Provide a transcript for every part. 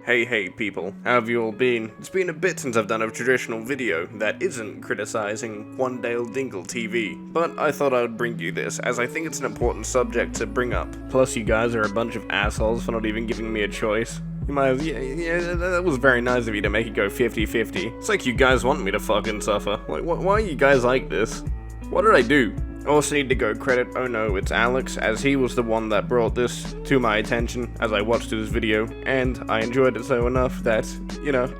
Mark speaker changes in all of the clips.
Speaker 1: Hey people, how have you all been? It's been a bit since I've done a traditional video that isn't criticizing One-Dale Dingle TV, but I thought I would bring you this, as I think it's an important subject to bring up. Plus you guys are a bunch of assholes for not even giving me a choice. You might have, yeah, that was very nice of you to make it go 50-50. It's like you guys want me to fucking suffer. Like, why are you guys like this? What did I do? Also need to go credit, oh no, it's Alex, as he was the one that brought this to my attention as I watched his video, and I enjoyed it so enough that,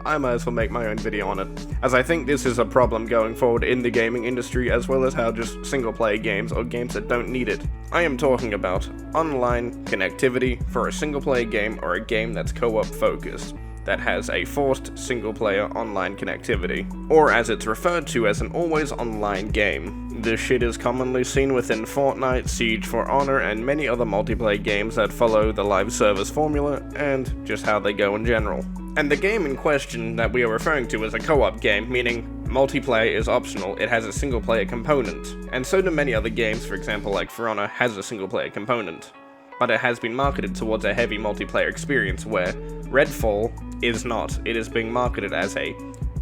Speaker 1: I might as well make my own video on it, as I think this is a problem going forward in the gaming industry, as well as how just single-player games or games that don't need it. I am talking about online connectivity for a single-player game or a game that's co-op focused, that has a forced single-player online connectivity, or as it's referred to as an always-online game. This shit is commonly seen within Fortnite, Siege for Honor, and many other multiplayer games that follow the live service formula, and just how they go in general. And the game in question that we are referring to is a co-op game, meaning multiplayer is optional, it has a single-player component. And so do many other games, for example like For Honor has a single-player component. But it has been marketed towards a heavy multiplayer experience where REDFALL is not. It is being marketed as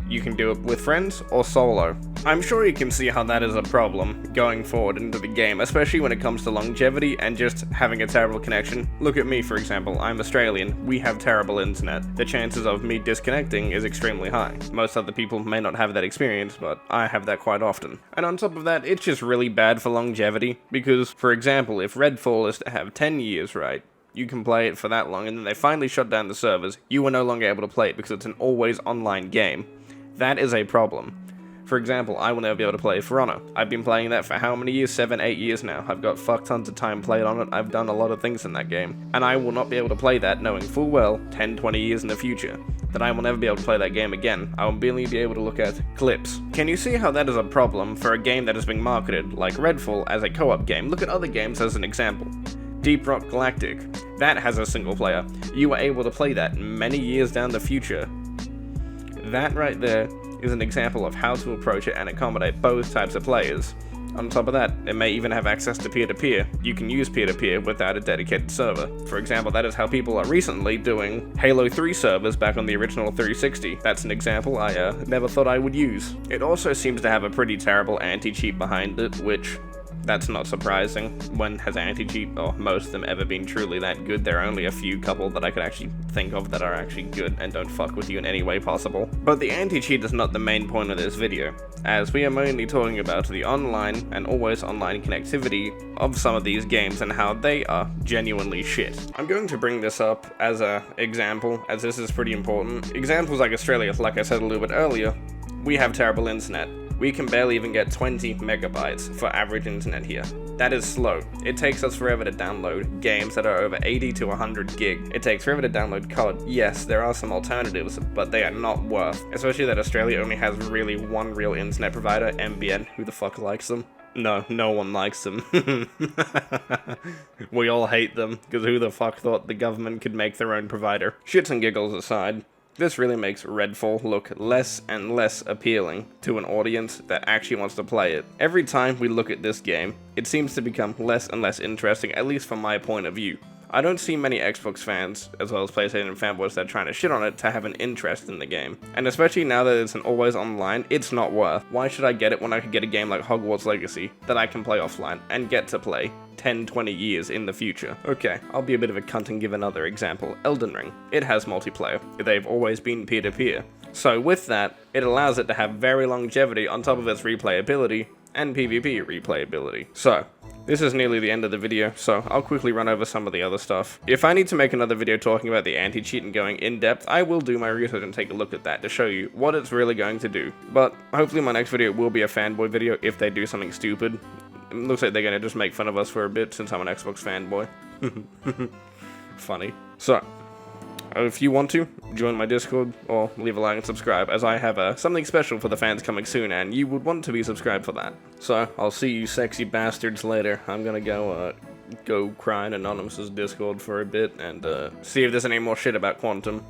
Speaker 1: you can do it with friends or solo. I'm sure you can see how that is a problem going forward into the game, especially when it comes to longevity and just having a terrible connection. Look at me, for example, I'm Australian, we have terrible internet. The chances of me disconnecting is extremely high. Most other people may not have that experience, but I have that quite often. And on top of that, it's just really bad for longevity, because, for example, if REDFALL is to have 10 years, right? You can play it for that long, and then they finally shut down the servers, you are no longer able to play it because it's an always online game. That is a problem. For example, I will never be able to play For Honor. I've been playing that for how many years? 7, 8 years now. I've got fuck tons of time played on it, I've done a lot of things in that game. And I will not be able to play that knowing full well, 10, 20 years in the future, that I will never be able to play that game again. I will barely be able to look at clips. Can you see how that is a problem for a game that is being marketed, like REDFALL, as a co-op game? Look at other games as an example. Deep Rock Galactic. That has a single player. You are able to play that many years down the future. That right there is an example of how to approach it and accommodate both types of players. On top of that, it may even have access to peer-to-peer. You can use peer-to-peer without a dedicated server. For example, that is how people are recently doing Halo 3 servers back on the original 360. That's an example I never thought I would use. It also seems to have a pretty terrible anti-cheat behind it, which that's not surprising. When has anti-cheat, or most of them, ever been truly that good? There are only a few couple that I could actually think of that are actually good and don't fuck with you in any way possible. But the anti-cheat is not the main point of this video, as we are mainly talking about the online and always online connectivity of some of these games and how they are genuinely shit. I'm going to bring this up as an example, as this is pretty important. Examples like Australia, like I said a little bit earlier, we have terrible internet. We can barely even get 20 megabytes for average internet here. That is slow. It takes us forever to download games that are over 80 to 100 gig. It takes forever to download COD. Yes, there are some alternatives, but they are not worth. Especially that Australia only has really one real internet provider, NBN. Who the fuck likes them? No one likes them. We all hate them, because who the fuck thought the government could make their own provider? Shits and giggles aside, this really makes REDFALL look less and less appealing to an audience that actually wants to play it. Every time we look at this game, it seems to become less and less interesting, at least from my point of view. I don't see many Xbox fans, as well as PlayStation fanboys that are trying to shit on it, to have an interest in the game. And especially now that it's an always online, it's not worth. Why should I get it when I could get a game like Hogwarts Legacy that I can play offline and get to play 10, 20 years in the future? Okay, I'll be a bit of a cunt and give another example. Elden Ring. It has multiplayer. They've always been peer-to-peer. So with that, it allows it to have very longevity on top of its replayability and PvP replayability. So, this is nearly the end of the video, so I'll quickly run over some of the other stuff. If I need to make another video talking about the anti-cheat and going in-depth, I will do my research and take a look at that to show you what it's really going to do. But hopefully my next video will be a fanboy video if they do something stupid. It looks like they're gonna just make fun of us for a bit since I'm an Xbox fanboy. Funny. So, if you want to, join my Discord, or leave a like and subscribe, as I have something special for the fans coming soon, and you would want to be subscribed for that. So, I'll see you sexy bastards later. I'm gonna go cry in Anonymous's Discord for a bit, and see if there's any more shit about Quantum.